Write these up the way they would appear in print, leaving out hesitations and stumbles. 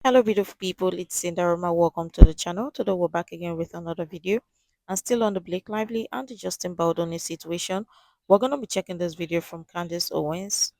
Hello beautiful people, it's Sindafam. Welcome to the channel. Today we're back again with another video and still on the Blake Lively and the Justin Baldoni situation. We're going to be checking this video from Candace Owens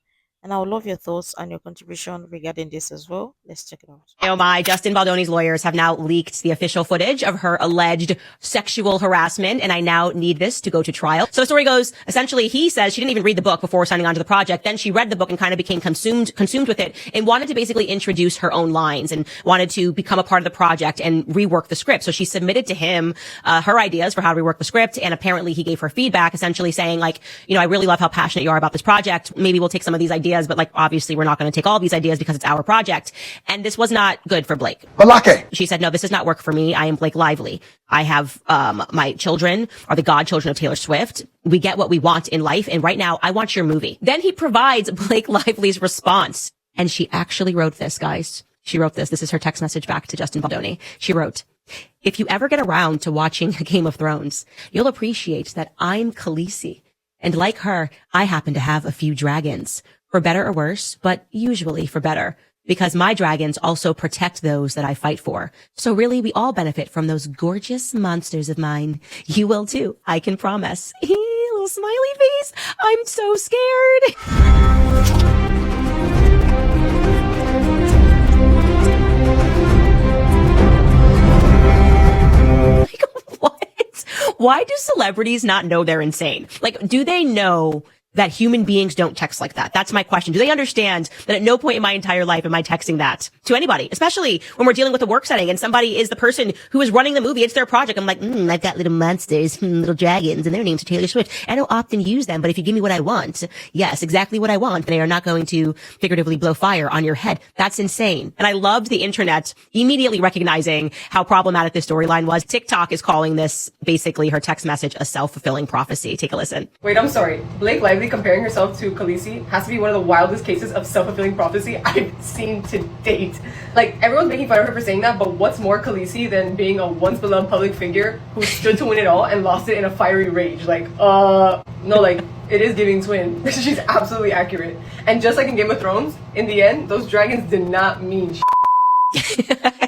and I would love your thoughts and your contribution regarding this as well. Let's check it out. Oh my, Justin Baldoni's lawyers have now leaked the official footage of her alleged sexual harassment, and I now need this to go to trial. So the story goes, essentially, he says she didn't even read the book before signing on to the project. Then she read the book and kind of became consumed with it and wanted to basically introduce her own lines and wanted to become a part of the project and rework the script. So she submitted to him, her ideas for how to rework the script. And apparently he gave her feedback, essentially saying like, I really love how passionate you are about this project. Maybe we'll take some of these ideas, but like, obviously we're not going to take all these ideas because it's our project. And this was not good for Blake. Balake. She said, no, this does not work for me. I am Blake Lively. I have, my children are the godchildren of Taylor Swift. We get what we want in life. And right now I want your movie. Then he provides Blake Lively's response. And she actually wrote this, guys. She wrote this. This is her text message back to Justin Baldoni. She wrote, if you ever get around to watching Game of Thrones, you'll appreciate that I'm Khaleesi. And like her, I happen to have a few dragons. For better or worse, but usually for better. Because my dragons also protect those that I fight for. So really, we all benefit from those gorgeous monsters of mine. You will too, I can promise. Little smiley face. I'm so scared. What? Why do celebrities not know they're insane? Like, do they know that human beings don't text like that? That's my question. Do they understand that at no point in my entire life am I texting that to anybody, especially when we're dealing with a work setting and somebody is the person who is running the movie? It's their project. I'm like, I've got little monsters, little dragons, and their names are Taylor Swift. I don't often use them, but if you give me what I want, yes, exactly what I want, they are not going to figuratively blow fire on your head. That's insane. And I loved the internet immediately recognizing how problematic this storyline was. TikTok is calling this basically her text message a self-fulfilling prophecy. Take a listen. Wait, I'm sorry. Blake Lively comparing herself to Khaleesi has to be one of the wildest cases of self-fulfilling prophecy I've seen to date. Like, everyone's making fun of her for saying that, but what's more Khaleesi than being a once-beloved public figure who stood to win it all and lost it in a fiery rage? Like, no, like, it is giving twin. She's absolutely accurate. And just like in Game of Thrones, in the end, those dragons did not mean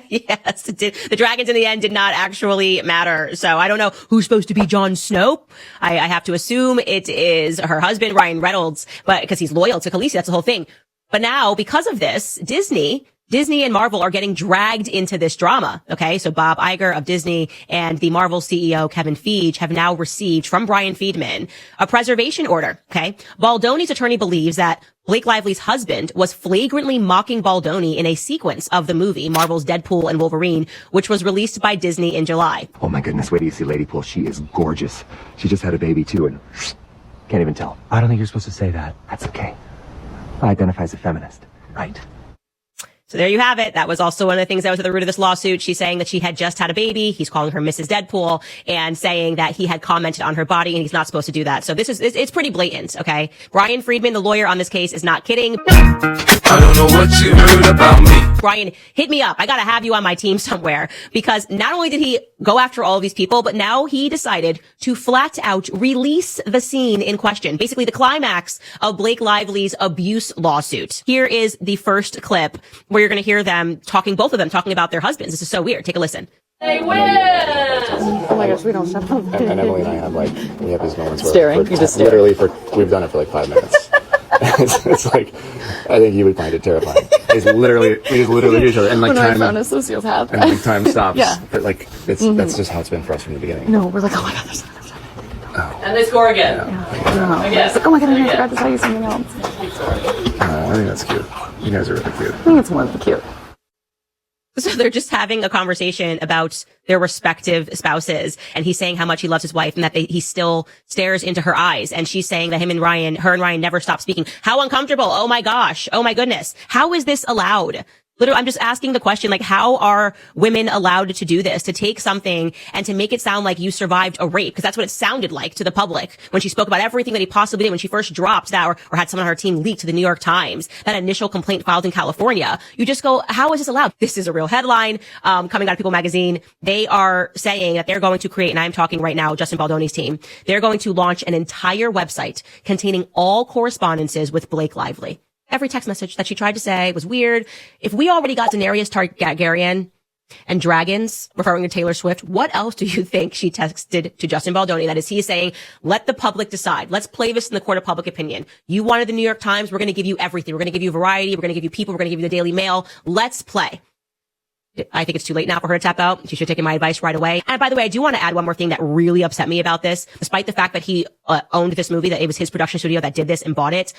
Yes, it did. The dragons in the end did not actually matter. So I don't know who's supposed to be Jon Snow. I have to assume it is her husband, Reynolds, but because he's loyal to Khaleesi, that's the whole thing. But now, because of this, Disney and Marvel are getting dragged into this drama. Okay. So Bob Iger of Disney and the Marvel CEO, Kevin Feige, have now received from Brian Friedman a preservation order. Okay. Baldoni's attorney believes that Blake Lively's husband was flagrantly mocking Baldoni in a sequence of the movie Marvel's Deadpool and Wolverine, which was released by Disney in July. Oh my goodness, wait till you see Lady Pool. She is gorgeous. She just had a baby too and can't even tell. I don't think you're supposed to say that. That's okay. I identify as a feminist. Right. So there you have it. That was also one of the things that was at the root of this lawsuit. She's saying that she had just had a baby. He's calling her Mrs. Deadpool and saying that he had commented on her body and he's not supposed to do that. So it's pretty blatant. Okay. Brian Friedman, the lawyer on this case, is not kidding. I don't know what you heard about me. Brian, hit me up. I got to have you on my team somewhere, because not only did he go after all of these people, but now he decided to flat out release the scene in question. Basically the climax of Blake Lively's abuse lawsuit. Here is the first clip where you're going to hear them talking, both of them talking about their husbands. This is so weird. Take a listen. They win! Oh my gosh, we don't shut up. And Emily and I have we have these moments where Staring, you just stare. We've done it for like 5 minutes. it's like, I think you would find it terrifying. We just literally do each other and like when time. I found a sociopath. And like time stops. Yeah. But like, that's just how it's been for us from the beginning. No, we're like, oh my god, there's And they score again. no. It's like, oh my god, I forgot to tell you something else. I think that's cute. You guys are really cute. I think it's more than cute. So they're just having a conversation about their respective spouses, and he's saying how much he loves his wife and that he still stares into her eyes. And she's saying that her and Ryan never stop speaking. How uncomfortable. Oh my gosh. Oh my goodness. How is this allowed? Literally, I'm just asking the question, like, how are women allowed to do this, to take something and to make it sound like you survived a rape? Because that's what it sounded like to the public when she spoke about everything that he possibly did when she first dropped that or had someone on her team leak to the New York Times, that initial complaint filed in California. You just go, how is this allowed? This is a real headline, coming out of People magazine. They are saying that they're going to create, and I'm talking right now, Justin Baldoni's team, they're going to launch an entire website containing all correspondences with Blake Lively. Every text message that she tried to say was weird. If we already got Daenerys Targaryen and dragons, referring to Taylor Swift, what else do you think she texted to Justin Baldoni? That is, he is saying, let the public decide. Let's play this in the court of public opinion. You wanted the New York Times. We're going to give you everything. We're going to give you variety. We're going to give you people. We're going to give you the Daily Mail. Let's play. I think it's too late now for her to tap out. She should have taken my advice right away. And by the way, I do want to add one more thing that really upset me about this. Despite the fact that he owned this movie, that it was his production studio that did this and bought it,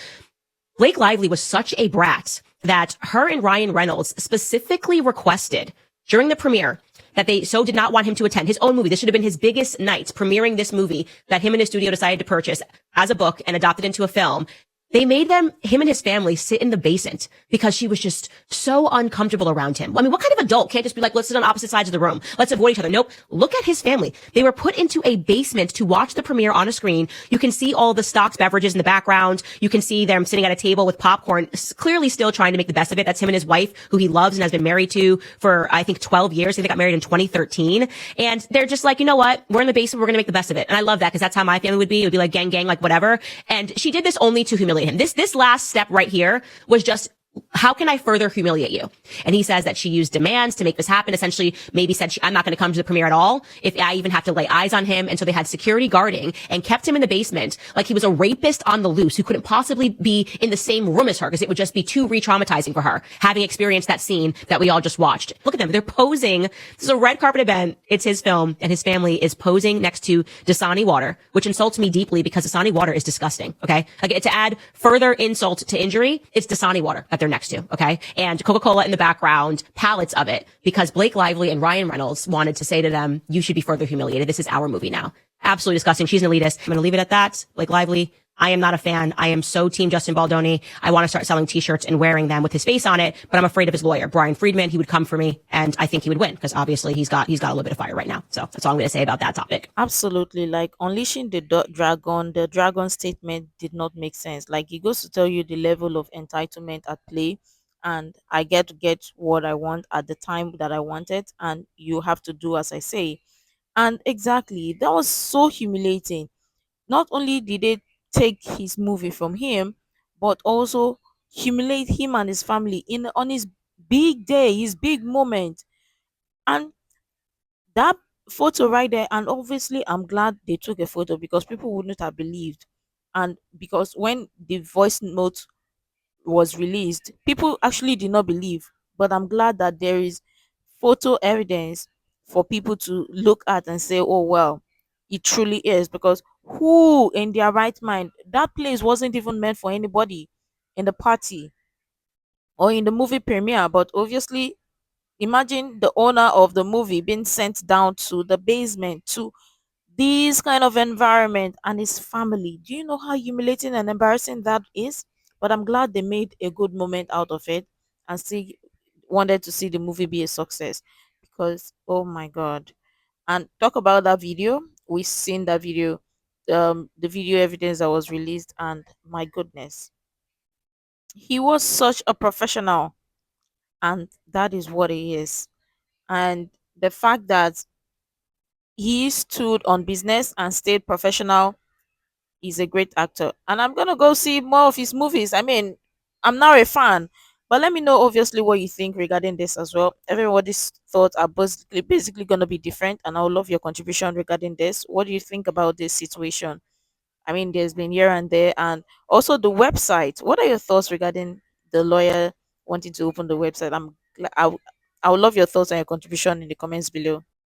Blake Lively was such a brat that her and Ryan Reynolds specifically requested during the premiere that they so did not want him to attend his own movie. This should have been his biggest night, premiering this movie that him and his studio decided to purchase as a book and adopt it into a film. They made him and his family sit in the basement because she was just so uncomfortable around him. I mean, what kind of adult can't just be like, let's sit on opposite sides of the room. Let's avoid each other. Nope. Look at his family. They were put into a basement to watch the premiere on a screen. You can see all the stocks beverages in the background. You can see them sitting at a table with popcorn, clearly still trying to make the best of it. That's him and his wife, who he loves and has been married to for, I think, 12 years. They got married in 2013. And they're just like, you know what? We're in the basement. We're going to make the best of it. And I love that because that's how my family would be. It would be like gang, like whatever. And she did this only to humiliate him. This last step right here was just, how can I further humiliate you? And he says that she used demands to make this happen. Essentially, maybe said, I'm not going to come to the premiere at all if I even have to lay eyes on him. And so they had security guarding and kept him in the basement like he was a rapist on the loose who couldn't possibly be in the same room as her because it would just be too re-traumatizing for her, having experienced that scene that we all just watched. Look at them. They're posing. This is a red carpet event. It's his film, and his family is posing next to Dasani water, which insults me deeply because Dasani water is disgusting. Okay. Like, to add further insult to injury, it's Dasani water that they're next to, okay? And Coca-Cola in the background, pallets of it, because Blake Lively and Ryan Reynolds wanted to say to them, you should be further humiliated. This is our movie now. Absolutely disgusting. She's an elitist. I'm going to leave it at that. Blake Lively, I am not a fan. I am so team Justin Baldoni. I want to start selling t-shirts and wearing them with his face on it, but I'm afraid of his lawyer, Brian Friedman. He would come for me, and I think he would win because obviously he's got a little bit of fire right now. So that's all I'm going to say about that topic. Absolutely. Like, unleashing the dragon statement did not make sense. Like, it goes to tell you the level of entitlement at play. And I get to get what I want at the time that I want it. And you have to do as I say. And exactly, that was so humiliating. Not only did they take his movie from him, but also humiliate him and his family in on his big day, his big moment. And that photo right there, and obviously I'm glad they took a photo because people wouldn't have believed. And because when the voice note was released, people actually did not believe. But I'm glad that there is photo evidence for people to look at and say, oh, well, it truly is. Because who in their right mind, that place wasn't even meant for anybody in the party or in the movie premiere. But obviously, imagine the owner of the movie being sent down to the basement to this kind of environment and his family. Do you know how humiliating and embarrassing that is? But I'm glad they made a good moment out of it and still wanted to see the movie be a success because, oh my god. And talk about that video. We've seen that video, the video evidence that was released, and my goodness, he was such a professional, and that is what he is. And the fact that he stood on business and stayed professional. He's a great actor, and I'm gonna go see more of his movies. I mean, I'm now a fan, but let me know obviously what you think regarding this as well. Everybody's thoughts are basically gonna be different, and I would love your contribution regarding this. What do you think about this situation? I mean, there's been here and there, and also the website. What are your thoughts regarding the lawyer wanting to open the website? I would love your thoughts and your contribution in the comments below.